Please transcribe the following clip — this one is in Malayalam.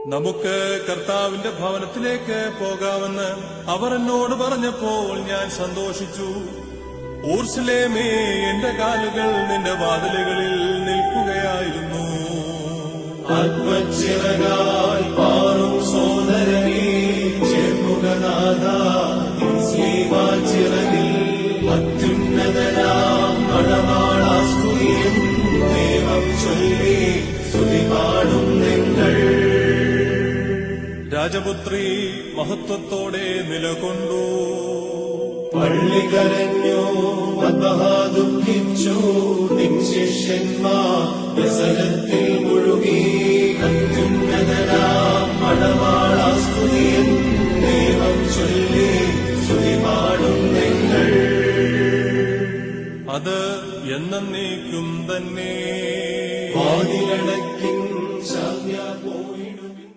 നമുക്ക് കർത്താവിന്റെ ഭവനത്തിലേക്ക് പോകാമെന്ന് അവർ എന്നോട് പറഞ്ഞപ്പോൾ ഞാൻ സന്തോഷിച്ചു. ഊർശലേമേ, എന്റെ കാലുകൾ നിന്റെ വാതിലുകളിൽ നിൽക്കുകയായിരുന്നു. ആത്മച്ചിറകാൽ പാറും സോദരനേ, ചെറുമുഖനാഥ ചിറകിൽ അത്യുന്നതനാം മണവാളാസ്തുതിയും ദൈവം ചൊല്ലി സ്തുതി പാടും നിങ്ങൾ. രാജപുത്രി മഹത്വത്തോടെ നിലകൊണ്ടു. പള്ളി കരഞ്ഞു, ദുഃഖിച്ചു, നിൻ ശിഷ്യന്മാർ വ്യസനത്തിൽ മുഴുകി. അത്യുന്നതനാം മണവാളാസ്തുതിയും ദൈവം ചൊല്ലി സ്തുതി പാടും നിങ്ങൾ. അത് എന്നേക്കും തന്നെ. വാതിലടയ്ക്കും ശാന്യ പോയിടും.